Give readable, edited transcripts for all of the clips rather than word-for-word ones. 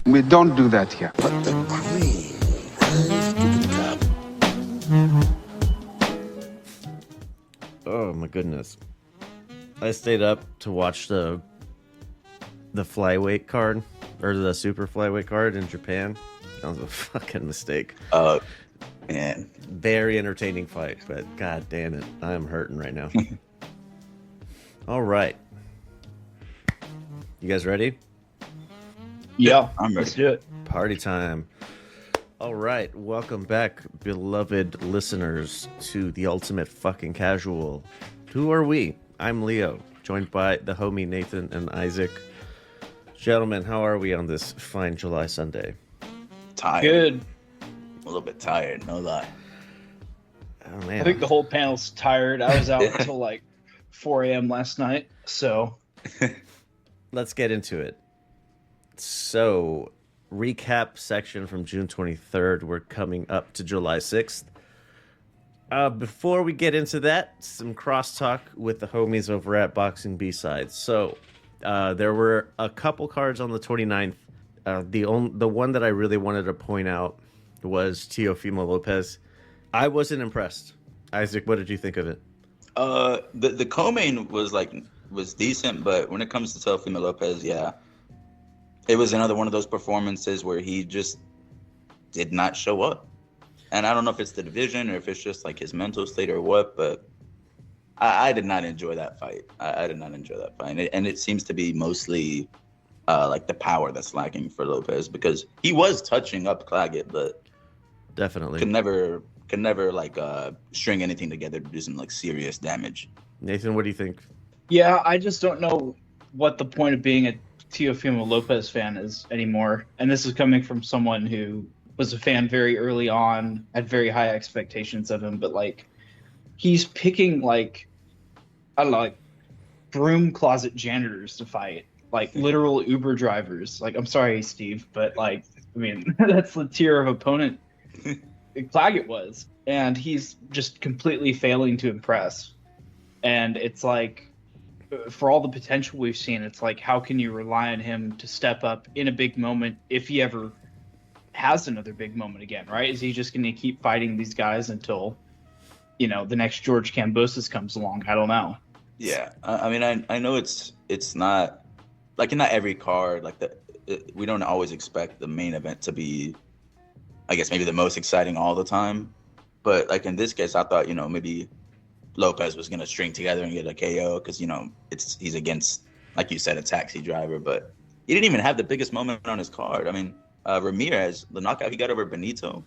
We don't do that here. But the queen rise to the top. Oh my goodness. I stayed up to watch the flyweight card, or the super flyweight card in Japan. That was a fucking mistake. Oh, man. Very entertaining fight, but god damn it, I am hurting right now. All right. You guys ready? Yeah, I'm ready. let's do it. Party time. All right, welcome back, beloved listeners, to the Ultimate Fucking Casual. Who are we? I'm Leo, joined by the homie Nathan and Isaac. Gentlemen, how are we on this fine July Sunday? Tired. Good. A little bit tired, no lie. Oh man, I think the whole panel's tired. I was out until like 4 a.m. last night, so let's get into it. So, recap section from June 23rd. We're coming up to July 6th. Before we get into that, some crosstalk with the homies over at Boxing B-Sides. So, there were a couple cards on the 29th. The one that I really wanted to point out was Teofimo Lopez. I wasn't impressed. Isaac, what did you think of it? The co-main was decent, but when it comes to Teofimo Lopez, yeah. It was another one of those performances where he just did not show up. And I don't know if it's the division or if it's just like his mental state or what, but I did not enjoy that fight. I did not enjoy that fight. And it seems to be mostly like the power that's lacking for Lopez, because he was touching up Claggett, but Definitely. could never like string anything together to do some like serious damage. Nathan, what do you think? yeah, I just don't know what the point of being a Teofimo Lopez fan is anymore. And this is coming from someone who was a fan very early on, had very high expectations of him, but like he's picking like, I don't know, like broom closet janitors to fight, like literal Uber drivers. Like, I'm sorry, Steve, but like, I mean, that's the tier of opponent Claggett was. And he's just completely failing to impress. And it's like, for all the potential we've seen, it's like, how can you rely on him to step up in a big moment if he ever has another big moment again, right? Is he just going to keep fighting these guys until, you know, the next George Kambosos comes along? I don't know. Yeah, I mean, I know it's not like in not every card like we don't always expect the main event to be, I guess, maybe the most exciting all the time, but like in this case, I thought, you know, maybe Lopez was gonna string together and get a KO because, you know, he's against, like you said, a taxi driver, but he didn't even have the biggest moment on his card. I mean, Ramirez, the knockout he got over Benito,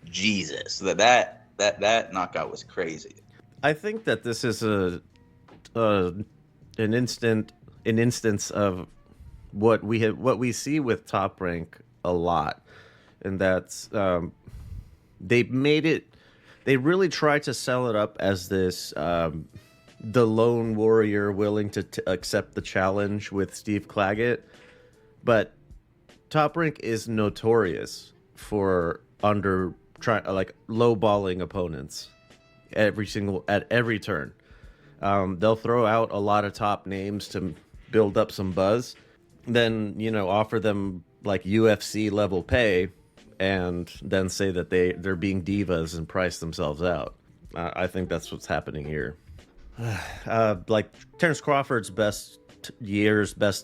Jesus, that knockout was crazy. I think that this is an instance of what we see with Top Rank a lot, and that's they really try to sell it up as this the lone warrior willing to accept the challenge with Steve Claggett, but Top Rank is notorious for lowballing opponents at every turn. They'll throw out a lot of top names to build up some buzz, then, you know, offer them like UFC level pay, and then say that they're being divas and price themselves out. I think that's what's happening here. Like Terence Crawford's best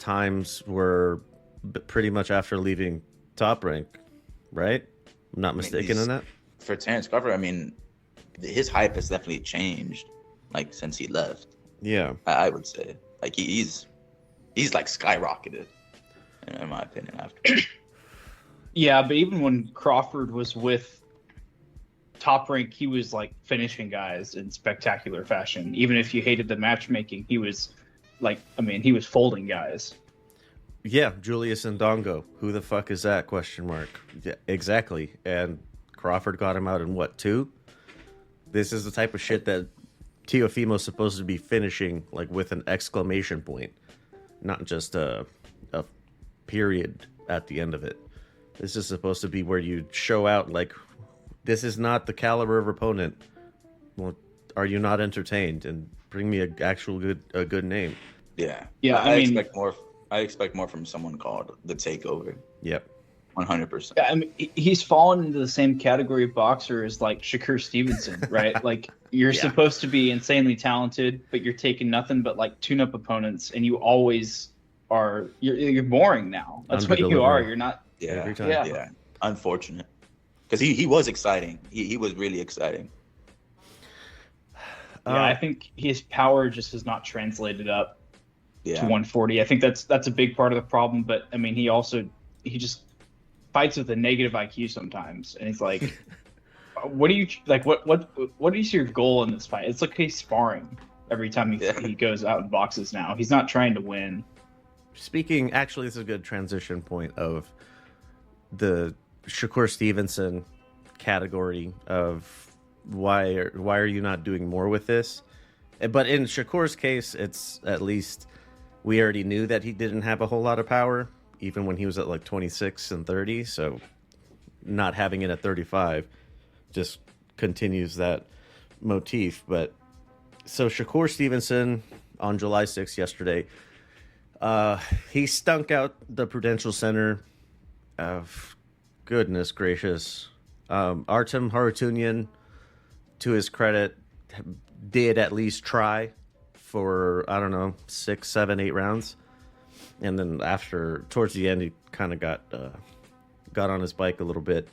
times were pretty much after leaving Top Rank, right? I'm not mistaken in that. For Terence Crawford, I mean, his hype has definitely changed, like since he left. Yeah, I would say, like he's like skyrocketed, in my opinion. After, Yeah, but even when Crawford was with Top Rank, he was like finishing guys in spectacular fashion. Even if you hated the matchmaking, he was like, I mean, he was folding guys. Yeah, Julius Ndongo. Who the fuck is that? Question mark. Yeah, exactly. And Crawford got him out in what, 2? This is the type of shit that Teofimo's supposed to be finishing like with an exclamation point, not just a period at the end of it. This is supposed to be where you show out like, this is not the caliber of opponent. Well, are you not entertained? And bring me a good name. yeah, Yeah, I I mean, expect more I expect more from someone called The Takeover. Yep. 100%. Yeah, I mean, he's fallen into the same category of boxer as like Shakur Stevenson, right? Like you're Yeah. supposed to be insanely talented, but you're taking nothing but like tune-up opponents, and you always are. You're boring now. That's what you are. Under-delivering. You're not. Yeah. Every time. Yeah. Yeah. Unfortunate. Because he was exciting. He was really exciting. Yeah, I think his power just has not translated up to Yeah. 140. I think that's a big part of the problem. But I mean, he just fights with a negative IQ sometimes, and he's like, "What do you like? What is your goal in this fight?" It's like he's sparring every time he goes out and boxes. Now he's not trying to win. Speaking, actually, this is a good transition point of the Shakur Stevenson category of why are you not doing more with this? But in Shakur's case, it's at least we already knew that he didn't have a whole lot of power, even when he was at like 26 and 30. So not having it at 35 just continues that motif. But so Shakur Stevenson on July 6th yesterday, he stunk out the Prudential Center. Goodness gracious. Artem Harutyunyan, to his credit, did at least try for, I don't know, 6, 7, 8 rounds. And then towards the end, he kind of got on his bike a little bit,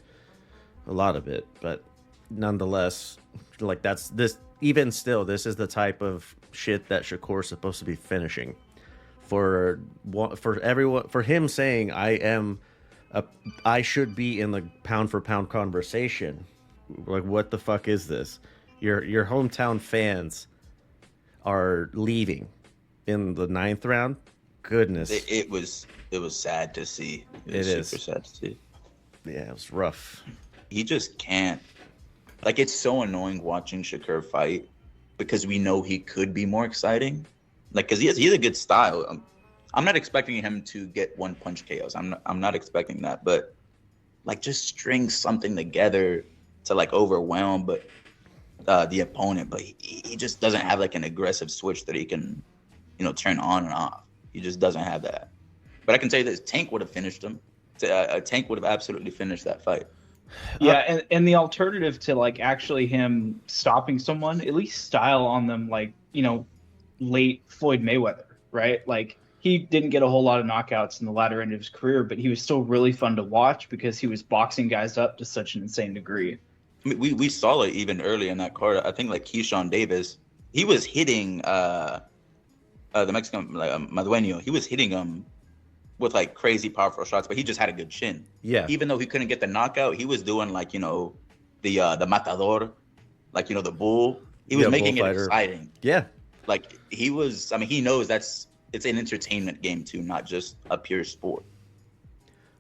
a lot of it. But nonetheless, like even still, this is the type of shit that Shakur's supposed to be finishing. For everyone, for him saying I should be in the pound for pound conversation. Like, what the fuck is this? Your hometown fans are leaving in the 9th round. Goodness, it was sad to see. It was super sad to see. Yeah, it was rough. He just can't. Like, it's so annoying watching Shakur fight because we know he could be more exciting. Like, because he has a good style. I'm not expecting him to get one punch KOs. I'm not expecting that, but like just string something together to like overwhelm the opponent. But he just doesn't have like an aggressive switch that he can, turn on and off. He just doesn't have that. But I can tell you this: Tank would have finished him. Tank would have absolutely finished that fight. Yeah, and the alternative to like actually him stopping someone, at least style on them, like late Floyd Mayweather, right? Like he didn't get a whole lot of knockouts in the latter end of his career, but he was still really fun to watch because he was boxing guys up to such an insane degree. I mean, we saw it even early in that card. I think like Keyshawn Davis, he was hitting the Mexican Madueño. He was hitting him with like crazy powerful shots, but he just had a good chin. Yeah. Even though he couldn't get the knockout, he was doing like the matador, like the bull. He was making it exciting. Yeah. Like he was. I mean, he knows it's an entertainment game too, not just a pure sport.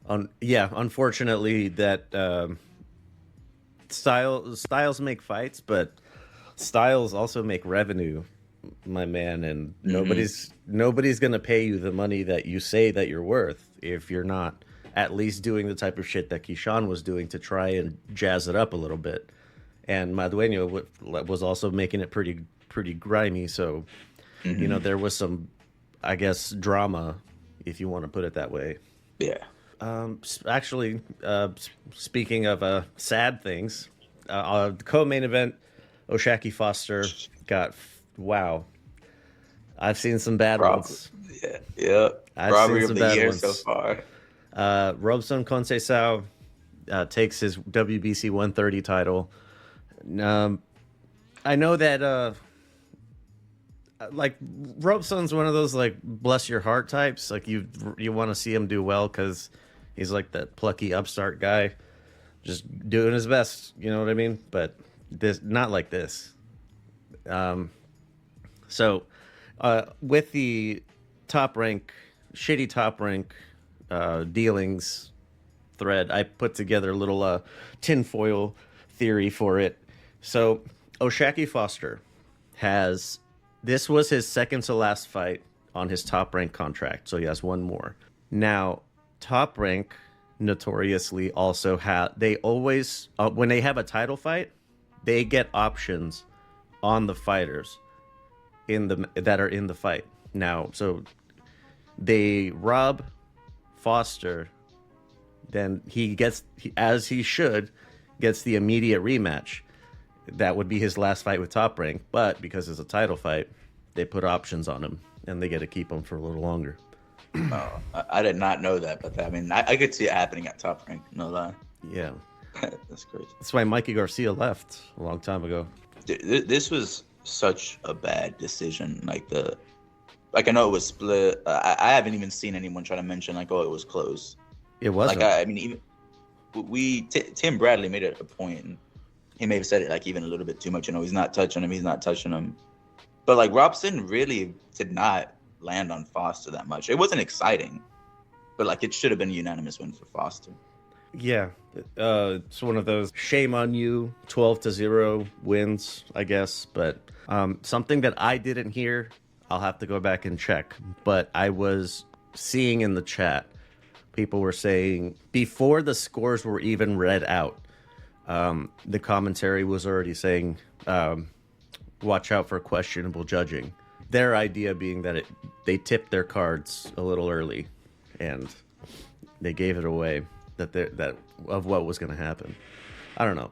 Unfortunately, that styles make fights, but styles also make revenue, my man. And nobody's gonna pay you the money that you say that you're worth if you're not at least doing the type of shit that Keyshawn was doing to try and jazz it up a little bit. And Madueño was also making it pretty grimy. So, there was some, I guess, drama, if you want to put it that way. Yeah. Actually, speaking of sad things, the co-main event, O'Shaquie Foster got wow. I've seen some bad ones. Yeah. Robbery of the year ones so far. Robson Conceição takes his WBC 130 title. I know that like Robson's one of those like bless your heart types. Like you want to see him do well because he's like that plucky upstart guy, just doing his best. You know what I mean? But this not like this. So with the shitty top rank dealings thread, I put together a little tinfoil theory for it. So O'Shaquie Foster this was his second to last fight on his Top Rank contract, so he has one more. Now, Top Rank notoriously also they always, when they have a title fight, they get options on the fighters that are in the fight. Now, so they rob Foster, then as he should, gets the immediate rematch. That would be his last fight with Top Rank, but because it's a title fight, they put options on him, and they get to keep him for a little longer. Oh, I did not know that, but I mean, I could see it happening at Top Rank. No lie. Yeah. That's crazy. That's why Mikey Garcia left a long time ago. This was such a bad decision. Like I know it was split. I haven't even seen anyone try to mention like, oh, it was close. It wasn't. Like I mean, even Tim Bradley made it a point, and he may have said it like even a little bit too much. You know, he's not touching him. He's not touching him. But like Robson really did not land on Foster that much. It wasn't exciting, but like it should have been a unanimous win for Foster. Yeah, it's one of those shame on you 12-0 wins, I guess. But something that I didn't hear, I'll have to go back and check. But I was seeing in the chat, people were saying before the scores were even read out, the commentary was already saying, watch out for questionable judging. Their idea being that they tipped their cards a little early, and they gave it away. That of what was going to happen. I don't know.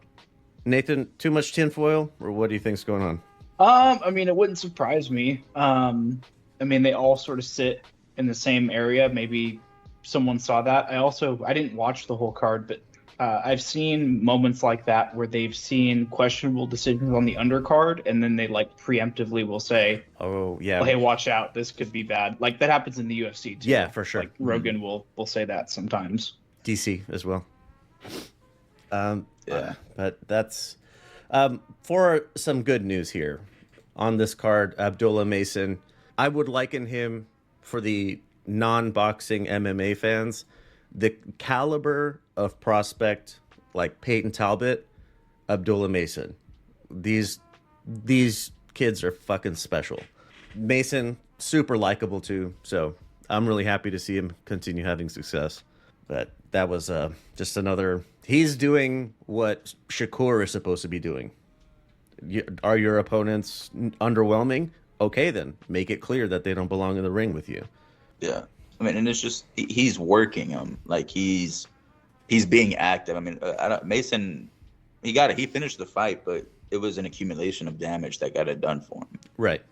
Nathan, too much tinfoil, or what do you think's going on? I mean, it wouldn't surprise me. I mean, they all sort of sit in the same area. Maybe someone saw that. I didn't watch the whole card, but I've seen moments like that where they've seen questionable decisions on the undercard, and then they like preemptively will say, "Oh yeah, well, hey, watch out, this could be bad." Like that happens in the UFC too. Yeah, for sure. Like Rogan will say that sometimes. DC as well. Yeah, but that's for some good news here on this card. Abdullah Mason, I would liken him, for the non-boxing MMA fans, the caliber of prospect like Peyton Talbot, Abdullah Mason. These kids are fucking special. Mason, super likable too, so I'm really happy to see him continue having success. But that was just another... He's doing what Shakur is supposed to be doing. Are your opponents underwhelming? Okay, then. Make it clear that they don't belong in the ring with you. Yeah. I mean, and it's just... He's working them. Like, he's being active. I mean, Mason, he finished the fight, but it was an accumulation of damage that got it done for him. Right.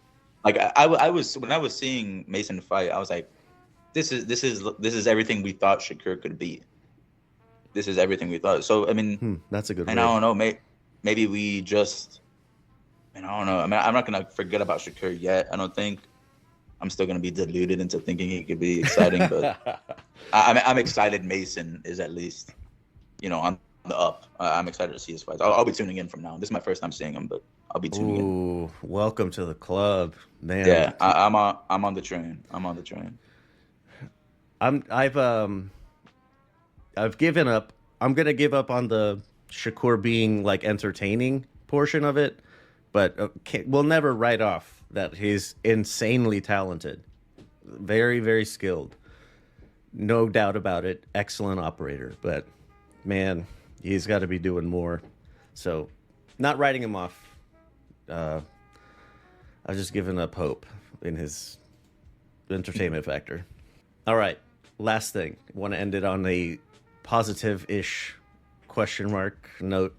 Like, when I was seeing Mason fight, I was like, This is everything we thought Shakur could be. This is everything we thought. So I mean, that's a good. And I don't know, maybe we just. And I don't know. I mean, I'm not gonna forget about Shakur yet. I don't think. I'm still gonna be deluded into thinking he could be exciting, but I'm excited. Mason is at least, on the up. I'm excited to see his fights. I'll be tuning in from now on. This is my first time seeing him, but I'll be tuning in. Ooh, welcome to the club, man. Yeah, I'm on the train. I'm on the train. I've given up. I'm gonna give up on the Shakur being like entertaining portion of it, but we'll never write off that he's insanely talented, very, very skilled, no doubt about it. Excellent operator, but man, he's got to be doing more. So, not writing him off. I've just given up hope in his entertainment factor. All right. Last thing, I want to end it on a positive-ish question mark note.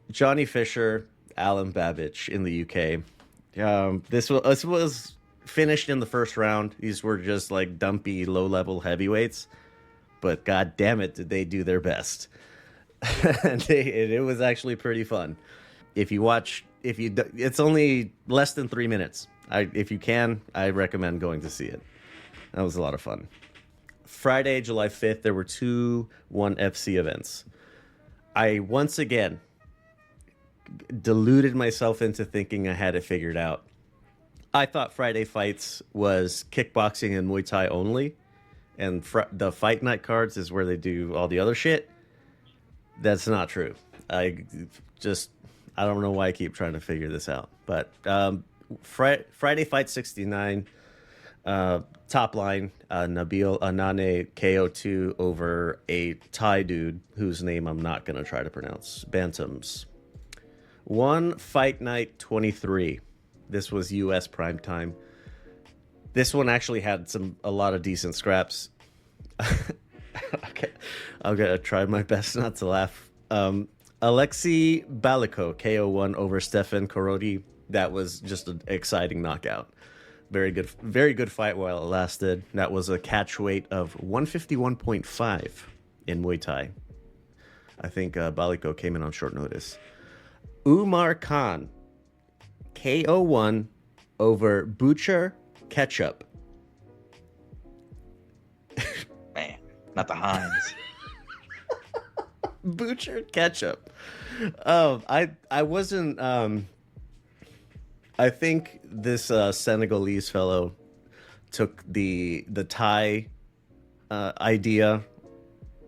Johnny Fisher, Alan Babich in the UK. This was finished in the first round. These were just like dumpy, low-level heavyweights, but god damn it, did they do their best. And it was actually pretty fun. It's only less than 3 minutes. If you can, I recommend going to see it. That was a lot of fun. Friday, July 5th, there were 2 ONEFC events. I once again deluded myself into thinking I had it figured out. I thought Friday fights was kickboxing and Muay Thai only, and the Fight Night cards is where they do all the other shit. That's not true. I don't know why I keep trying to figure this out. But Friday Fight 69... top line, Nabil Anane KO2 over a Thai dude whose name I'm not going to try to pronounce. Bantams. One Fight Night 23. This was U.S. primetime. This one actually had a lot of decent scraps. Okay, I'm gonna try my best not to laugh. Alexei Baliko KO1 over Stefan Korodi. That was just an exciting knockout. Very good fight while it lasted. That was a catch weight of 151.5 in Muay Thai. I think Baliko came in on short notice. Umar Khan KO1 over Butcher Ketchup. Man, not the Heinz. Butcher Ketchup. Oh, I wasn't. I think this Senegalese fellow took the Thai idea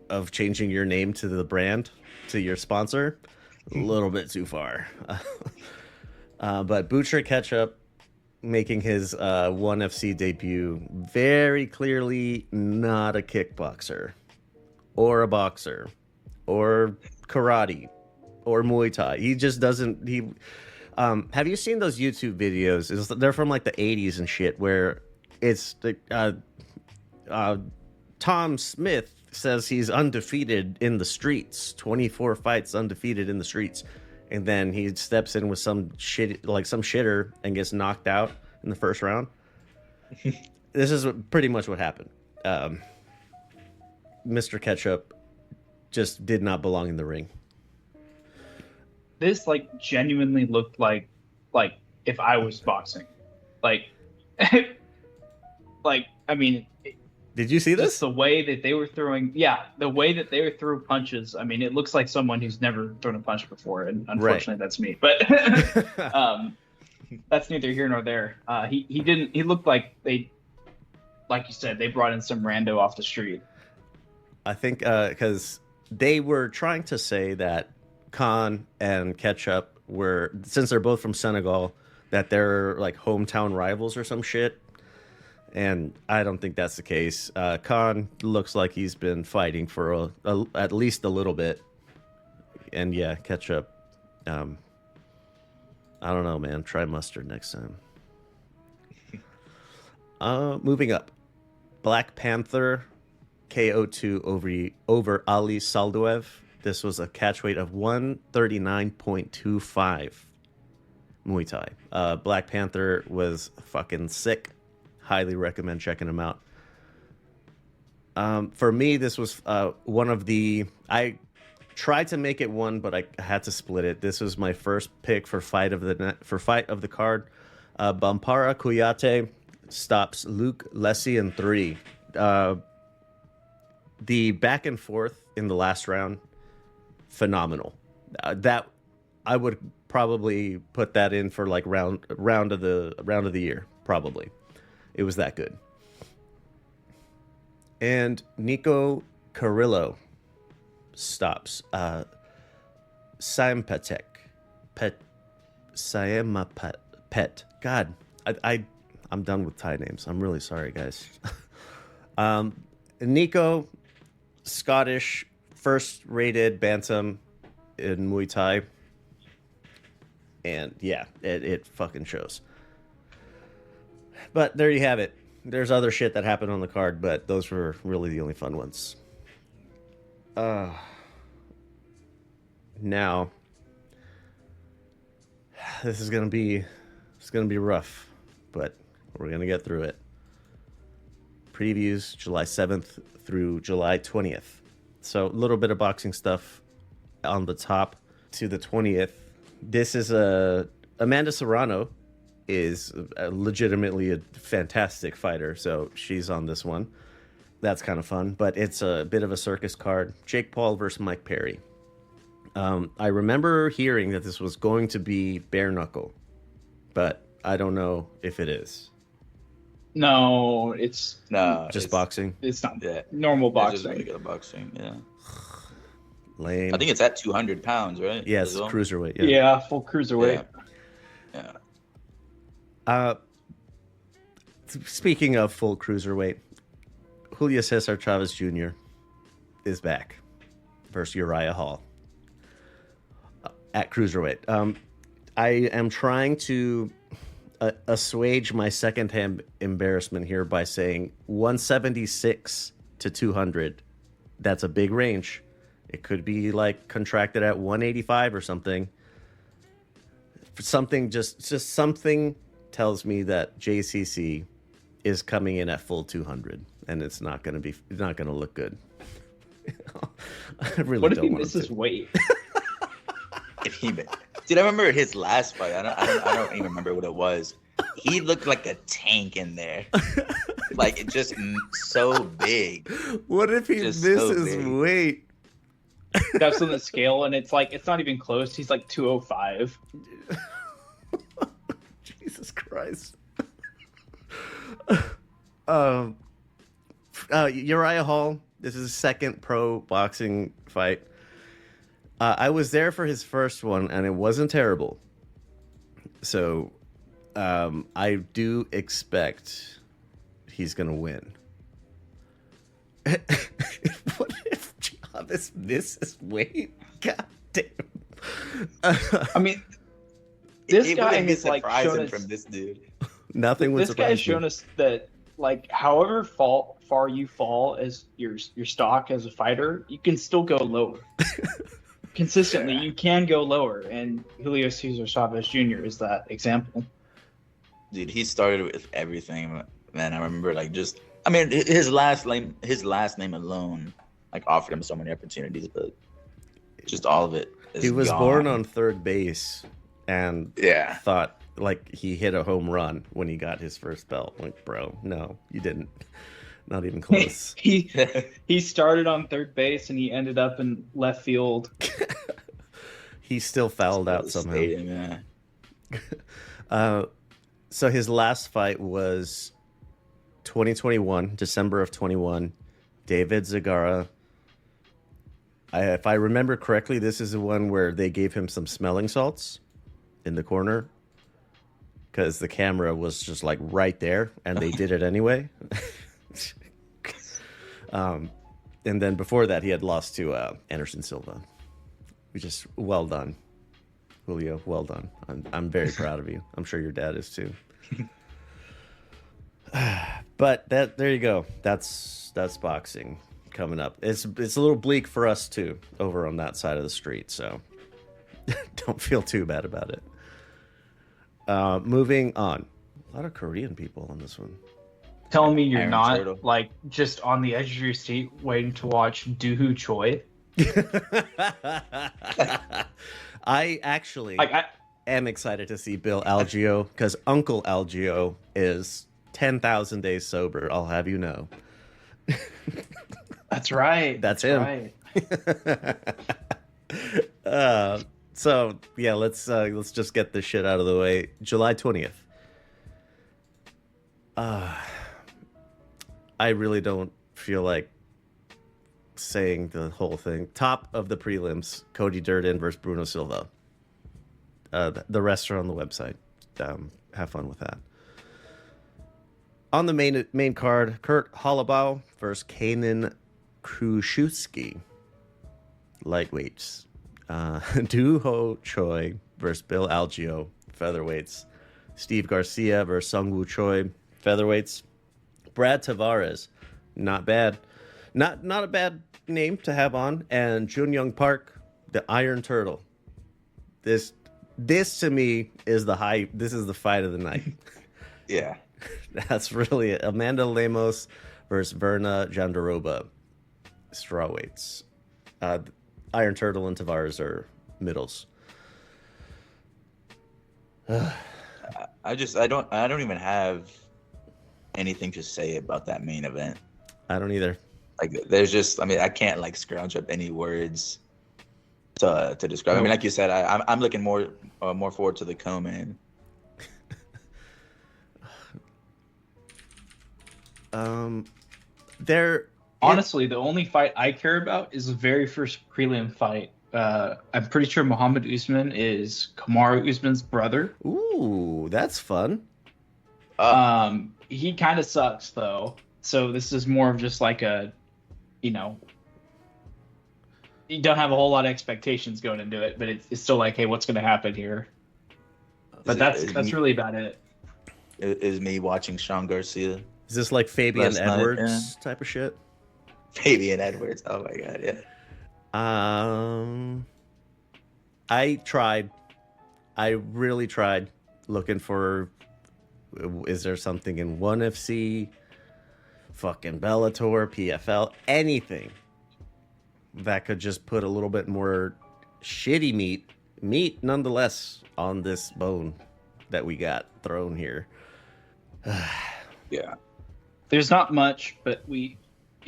of changing your name to the brand, to your sponsor, a little bit too far. But Butcher Ketchup making his ONEFC debut, very clearly not a kickboxer or a boxer or karate or Muay Thai. He just doesn't. Have you seen those YouTube videos? They're from like the 80s and shit, where it's Tom Smith says he's undefeated in the streets, 24 fights undefeated in the streets. And then he steps in with some shitter and gets knocked out in the first round. This is pretty much what happened. Mr. Ketchup just did not belong in the ring. This genuinely looked like if I was boxing, I mean, did you see this? just the way that they were throwing, the way that they were throwing punches. I mean, it looks like someone who's never thrown a punch before, and unfortunately, That's me. But that's neither here nor there. He didn't. He looked like you said, they brought in some rando off the street. I think because they were trying to say that Khan and Ketchup were, since they're both from Senegal, that they're like hometown rivals or some shit. And I don't think that's the case. Khan looks like he's been fighting for at least a little bit. And yeah, Ketchup, I don't know, man. Try mustard next time. Moving up. Black Panther KO2 over Ali Salduev. This was a catch weight of 139.25 Muay Thai. Black Panther was fucking sick. Highly recommend checking him out. For me, this was one of the... I tried to make it one, but I had to split it. This was my first pick for fight of the card. Bampara Kuyate stops Luke Lessie in 3. The back and forth in the last round, phenomenal. That I would probably put that in for like round of the year, probably. It was that good. And Nico Carrillo stops Siampatek Pet. God, I'm done with Thai names. I'm really sorry, guys. Nico, Scottish, first-rated bantam in Muay Thai. And yeah, it fucking shows. But there you have it. There's other shit that happened on the card, but those were really the only fun ones. Now, this is gonna be rough, but we're gonna get through it. Previews July 7th through July 20th. So a little bit of boxing stuff on the top to the 20th. This is Amanda Serrano is legitimately a fantastic fighter, so she's on this one. That's kind of fun, but it's a bit of a circus card. Jake Paul versus Mike Perry. I remember hearing that this was going to be bare knuckle, but I don't know if it is. No, it's boxing. It's not normal boxing. It's just regular boxing, yeah. Lame. I think it's at 200 pounds, right? Yes, well? Cruiserweight. Yeah, full cruiserweight. Yeah. Speaking of full cruiserweight, Julio Cesar Chavez Jr. is back versus Uriah Hall at cruiserweight. I am trying to assuage my secondhand embarrassment here by saying 176 to 200. That's a big range. It could be like contracted at 185 or something. Something just something tells me that JCC is coming in at full 200, and it's not going to look good. I really What if don't he want misses to. weight? If he, dude, I remember his last fight. I don't even remember what it was. He looked like a tank in there, like it just so big. What if he Just so misses big. weight? That's on the scale, and it's like it's not even close. He's like 205. Jesus Christ. Uriah Hall. This is his second pro boxing fight. I was there for his first one, and it wasn't terrible. So, I do expect he's gonna win. What if Chavez misses weight? God damn. I mean, this It guy wouldn't be has like surprising shown us. from this dude. Nothing would This guy has surprise me. shown us that like however far you fall as your stock as a fighter, you can still go lower. Consistently, you can go lower, and Julio Cesar Chavez Jr. is that example. Dude, he started with everything, man. I remember like just, I mean, his last name alone, like offered him so many opportunities, but just all of it. Is He was gone. born on third base and Yeah. thought like he hit a home run when he got his first belt. Like, bro, no, you didn't. Not even close. He started on third base and he ended up in left field. He still fouled out somehow. Stadium, yeah. So his last fight was 2021, December of 21. David Zagara. If I remember correctly, this is the one where they gave him some smelling salts in the corner because the camera was just like right there, and they did it anyway. And then before that, he had lost to Anderson Silva. Which is well done, Julio. Well done. I'm very proud of you. I'm sure your dad is too. But there you go. That's boxing coming up. It's a little bleak for us too over on that side of the street. So don't feel too bad about it. Moving on. A lot of Korean people on this one. Telling me you're Iron not Turtle. like just on the edge of your seat waiting to watch Doohoo Choi. I actually Like am excited to see Bill Algeo because Uncle Algeo is 10,000 days sober. I'll have you know. that's right. That's him. right. So yeah, let's just get this shit out of the way. July 20th. I really don't feel like saying the whole thing. Top of the prelims: Cody Durden versus Bruno Silva. The rest are on the website. Have fun with that. On the main card, Kurt Holloway versus Kanan Kruszewski. Lightweights. Doo-Ho Choi versus Bill Algeo. Featherweights. Steve Garcia versus Sungwoo Choi. Featherweights. Brad Tavares. Not bad. Not a bad name to have on. And Jun Young Park, the Iron Turtle. This to me is this is the fight of the night. Yeah. That's really it. Amanda Lemos versus Verna Jandaroba. Strawweights. Iron Turtle and Tavares are middles. I don't even have anything to say about that main event. I don't either. Like there's just, I mean, I can't like scrounge up any words to describe. I mean, like you said, I'm looking more forward to the co-main. Honestly, the only fight I care about is the very first prelim fight. I'm pretty sure Muhammad Usman is Kamaru Usman's brother. Ooh, that's fun. He kind of sucks though. So this is more of just like a, you don't have a whole lot of expectations going into it, but it's still like, hey, what's going to happen here? But that's really about it. is me watching Sean Garcia. Is this like Fabian Last night, Edwards type of shit? Fabian Edwards. Oh my god, yeah. I tried. I really tried looking for. Is there something in ONEFC, fucking Bellator, PFL, anything that could just put a little bit more shitty meat nonetheless on this bone that we got thrown here. Yeah. There's not much, but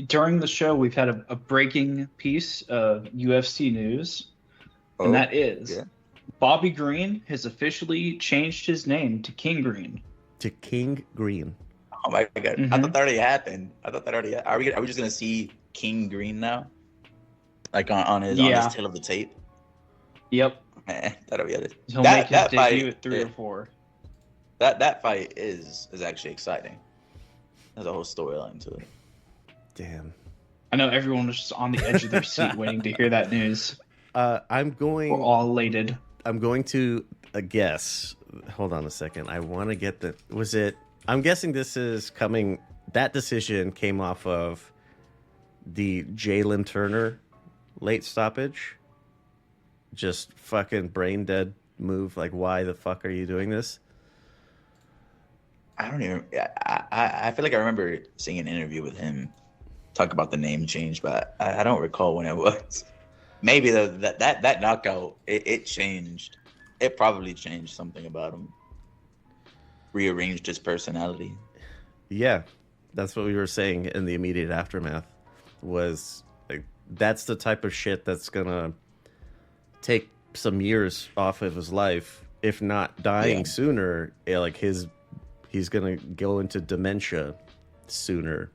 during the show we've had a breaking piece of UFC news, and that is Bobby Green has officially changed his name to King Green. To King Green. Oh my god! Mm-hmm. I thought that already happened. Are we just gonna see King Green now? Like on his tail of the tape? Yep. That'll be it. He'll make his debut fight, at 3 or 4. That fight is actually exciting. There's a whole storyline to it. Damn. I know everyone was just on the edge of their seat waiting to hear that news. We're all elated. I'm going to guess. Hold on a second. I want to get the. Was it? I'm guessing this is coming. That decision came off of the Jalen Turner late stoppage. Just fucking brain dead move. Like, why the fuck are you doing this? I don't even. I feel like I remember seeing an interview with him talk about the name change, but I don't recall when it was. Maybe that knockout it changed. It probably changed something about him. Rearranged his personality. Yeah, that's what we were saying in the immediate aftermath. Was like, that's the type of shit that's gonna take some years off of his life, if not dying sooner. Like he's gonna go into dementia sooner.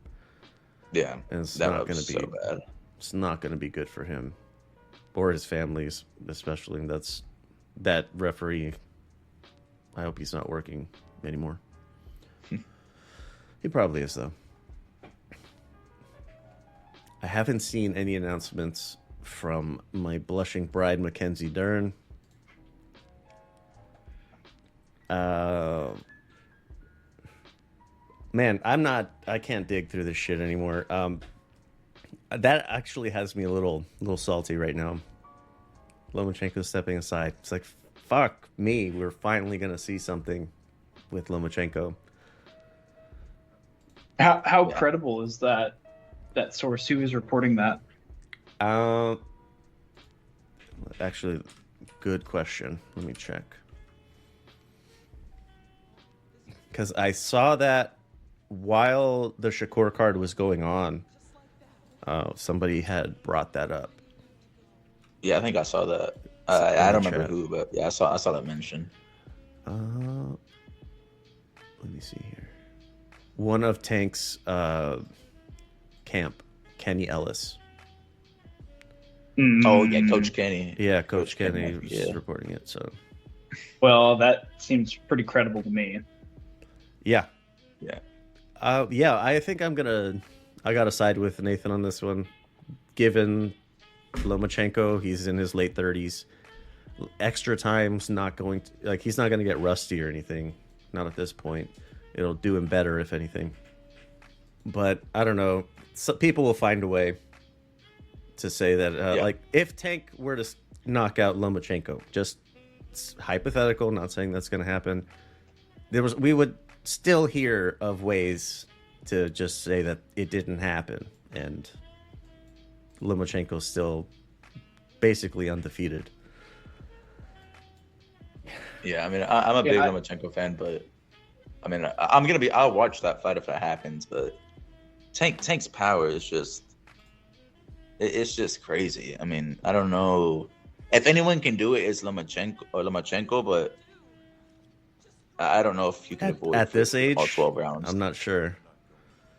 Yeah, and it's that not gonna be so bad. It's not gonna be good for him or his families, especially. That referee. I hope he's not working anymore. He probably is, though. I haven't seen any announcements from my blushing bride, Mackenzie Dern. Man, I can't dig through this shit anymore. That actually has me a little salty right now. Lomachenko stepping aside. It's like, fuck me. We're finally going to see something with Lomachenko. How credible is that source? Who is reporting that? Actually, good question. Let me check. Because I saw that while the Shakur card was going on, somebody had brought that up. Yeah, I think I saw that. I don't remember who, but yeah, I saw that mention. Let me see here. One of Tank's camp, Kenny Ellis. Oh yeah, Coach Kenny. Yeah, Coach Kenny was reporting it. So, well, that seems pretty credible to me. Yeah. Yeah. I think I gotta side with Nathan on this one. Given Lomachenko, he's in his late 30s. Extra time's not going to, he's not going to get rusty or anything. Not at this point. It'll do him better, if anything. But I don't know. People will find a way to say that, if Tank were to knock out Lomachenko, just hypothetical, not saying that's going to happen. We would still hear of ways to just say that it didn't happen, and Lomachenko's still basically undefeated. Yeah, I mean, I'm a big Lomachenko fan, but I mean, I'll watch that fight if it happens. But Tank's power is it's just crazy. I mean, I don't know if anyone can do it. It's Lomachenko, but I don't know if you can avoid at this age all 12 rounds. I'm not sure.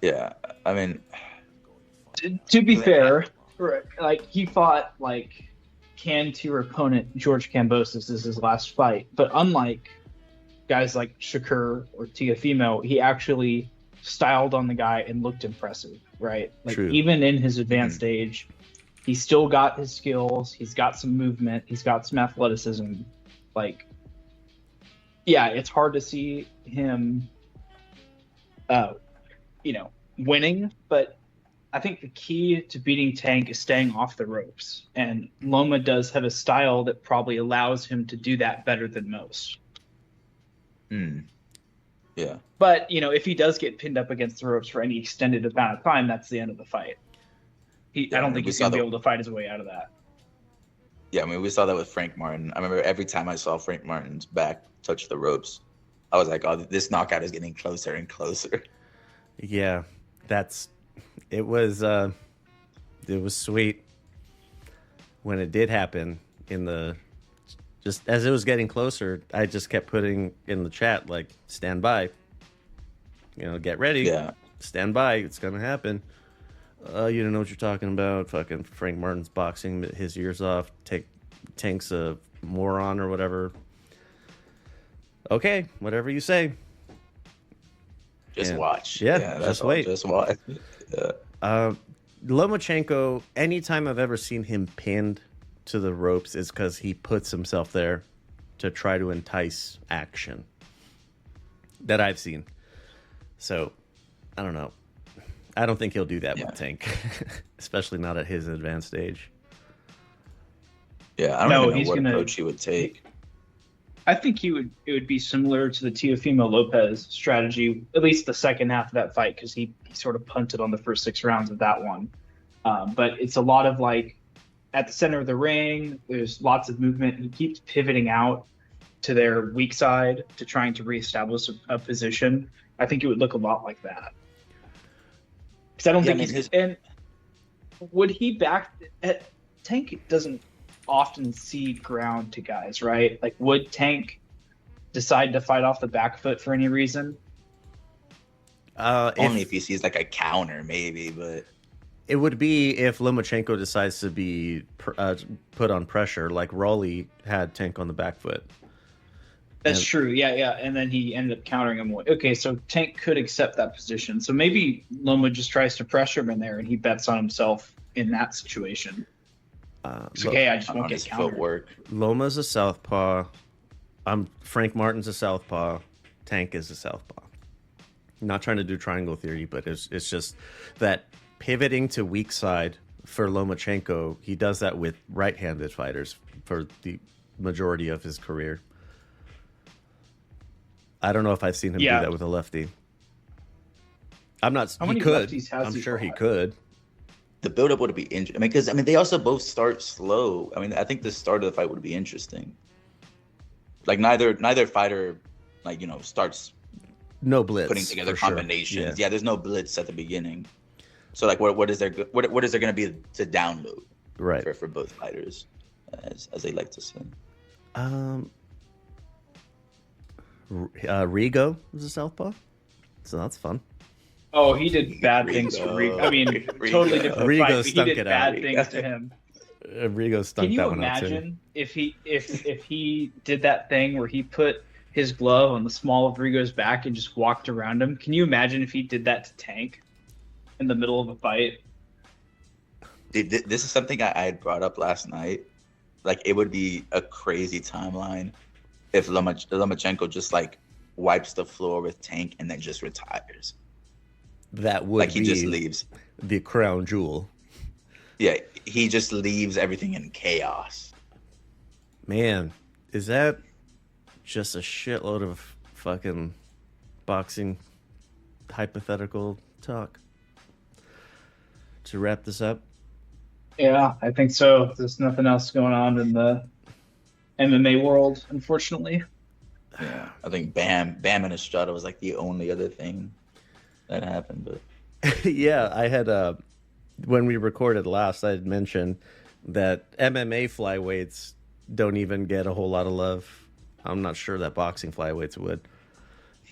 Yeah, I mean, to be fair, he fought can-tier opponent George Kambosos is his last fight, but unlike guys like Shakur or Teofimo, he actually styled on the guy and looked impressive, right? True. Even in his advanced age, he still got his skills. He's got some movement. He's got some athleticism. It's hard to see him uh, winning, but I think the key to beating Tank is staying off the ropes. And Loma does have a style that probably allows him to do that better than most. Hmm. Yeah. But, if he does get pinned up against the ropes for any extended amount of time, that's the end of the fight. I don't think he's going to be able to fight his way out of that. Yeah, I mean, we saw that with Frank Martin. I remember every time I saw Frank Martin's back touch the ropes, I was like, oh, this knockout is getting closer and closer. Yeah, it was sweet when it did happen just as it was getting closer. I just kept putting in the chat, like, stand by, get ready. Yeah. Stand by. It's going to happen. You don't know what you're talking about. Fucking Frank Martin's boxing his ears off. Tank's a moron or whatever. Okay, whatever you say. Just watch. Yeah, just wait. Just watch. Yeah. Lomachenko, anytime I've ever seen him pinned to the ropes is because he puts himself there to try to entice action that I've seen. So, I don't know. I don't think he'll do that with Tank, especially not at his advanced age. Yeah, I don't even know what approach he would take. I think it would be similar to the Teofimo Lopez strategy, at least the second half of that fight, because he sort of punted on the first 6 rounds of that one. But it's a lot of, like, at the center of the ring, there's lots of movement. He keeps pivoting out to their weak side to trying to reestablish a position. I think it would look a lot like that. Because I don't think and would he back Tank doesn't often cede ground to guys, right? Like, would Tank decide to fight off the back foot for any reason? Only if he sees like a counter, maybe. But it would be if Lomachenko decides to be put on pressure, like Raleigh had Tank on the back foot. That's true. Yeah. And then he ended up countering him. Okay, so Tank could accept that position. So maybe Loma just tries to pressure him in there, and he bets on himself in that situation. It's okay, I just won't get countered. Footwork. Loma's a southpaw. Frank Martin's a southpaw. Tank is a southpaw. I'm not trying to do triangle theory, but it's just that pivoting to weak side for Lomachenko, he does that with right-handed fighters for the majority of his career. I don't know if I've seen him do that with a lefty. I'm not. How he many could. lefties has I'm he sure he fought? could. The build-up would be interesting. Because they also both start slow. I think the start of the fight would be interesting. Like neither fighter, starts No blitz. putting together for sure. combinations. Yeah, there's no blitz at the beginning. So like, what is there going to be to download? Right. For both fighters, as they like to say. Rigo is a southpaw, so that's fun. Oh, he did bad things to Rigo. I mean, totally different Rigo fight, but he stunk did it bad out. things to him. Rigo stunk Can you that one out too. imagine if he did that thing where he put his glove on the small of Rigo's back and just walked around him? Can you imagine if he did that to Tank in the middle of a fight? Dude, this is something I had brought up last night. Like, it would be a crazy timeline if Lomachenko just like wipes the floor with Tank and then just retires. That would Like, he be just leaves. the crown jewel. Yeah, he just leaves everything in chaos. Man, is that just a shitload of fucking boxing hypothetical talk? To wrap this up? Yeah, I think so. There's nothing else going on in the MMA world, unfortunately. Yeah, I think Bam and Estrada was like the only other thing that happened. But Yeah, I had when we recorded last, I had mentioned that MMA flyweights don't even get a whole lot of love. I'm not sure that boxing flyweights would.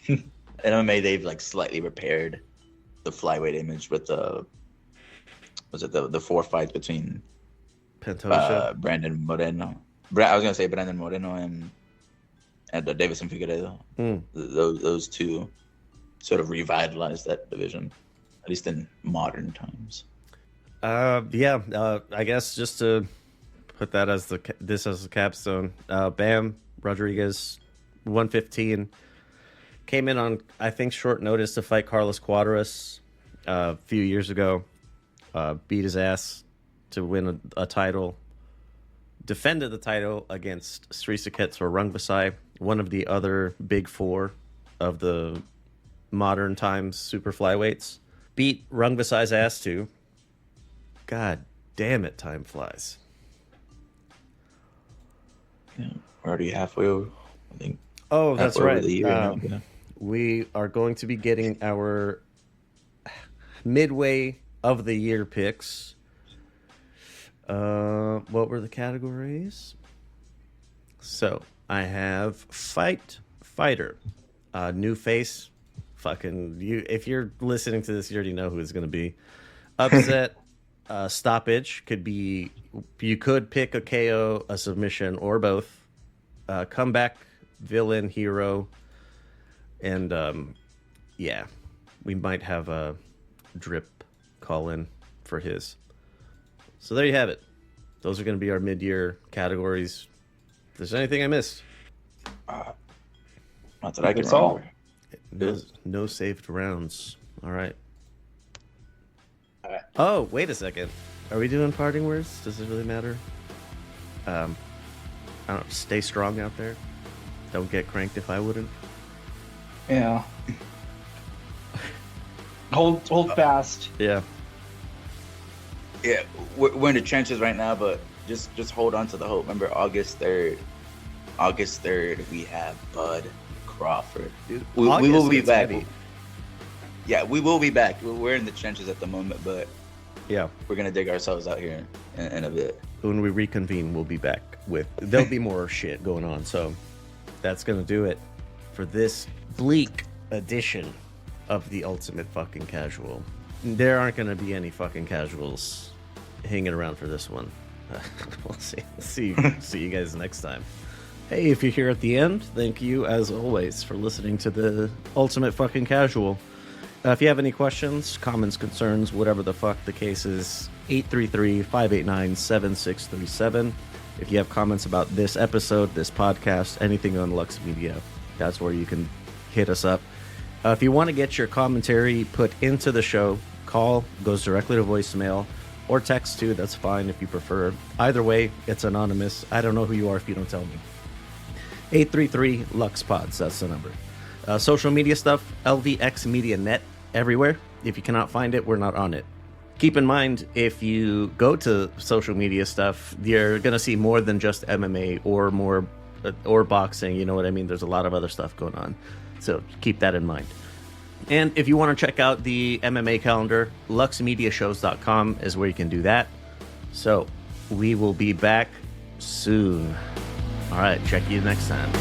in MMA, they've like slightly repaired the flyweight image with the 4 fights between Pantoja. Brandon Moreno. I was gonna say Brandon Moreno and Davison Figueiredo. Those two sort of revitalized that division, at least in modern times. I guess just to put that as this as a capstone, Bam Rodriguez, 115. came in on, I think, short notice to fight Carlos Cuadras a few years ago. Beat his ass to win a title. Defended the title against Srisaket or Rungvisai, one of the other big four of the modern times super flyweights. Beat Rungvisai's ass too. God damn it, time flies. Yeah, we're already halfway over, I think. Oh, that's halfway over right. the year now, yeah. We are going to be getting our midway of the year picks. What were the categories? So I have fighter, new face. Fucking you! If you're listening to this, you already know who it's going to be. Upset, stoppage could be. You could pick a KO, a submission, or both. Comeback, villain, hero, and yeah, we might have a drip call in for his. So there you have it. Those are going to be our mid-year categories. If there's anything I missed, Not that I can That's all. remember. no saved rounds. All right. All right. Oh, wait a second. Are we doing parting words? Does it really matter? I don't know. Stay strong out there. Don't get cranked if I wouldn't. Yeah. Hold fast. Yeah. Yeah, we're in the trenches right now, but just hold on to the hope. Remember, August 3rd, we have Bud Crawford. Dude, We will be it's back. heavy. Yeah, we will be back. We're in the trenches at the moment, but Yeah. we're going to dig ourselves out here in a bit. When we reconvene, we'll be back with. There'll be more shit going on. So that's going to do it for this bleak edition of the Ultimate Fucking Casual. There aren't going to be any fucking casuals hanging around for this one. We'll see you guys next time. Hey, if you're here at the end, thank you as always for listening to the Ultimate Fucking Casual. If you have any questions, comments, concerns, whatever the fuck the case is, 833-589-7637. If you have comments about this episode, this podcast, anything on Lux Media, that's where you can hit us up. If you want to get your commentary put into the show, call, goes directly to voicemail, or text too, that's fine if you prefer. Either way, it's anonymous. I don't know who you are if you don't tell me. 833-LUXPODS, that's the number. Social media stuff, LVX Media Net, everywhere. If you cannot find it, we're not on it. Keep in mind, if you go to social media stuff, you're going to see more than just MMA or boxing, you know what I mean? There's a lot of other stuff going on. So keep that in mind. And if you want to check out the MMA calendar, luxmediashows.com is where you can do that. So we will be back soon. All right, check you next time.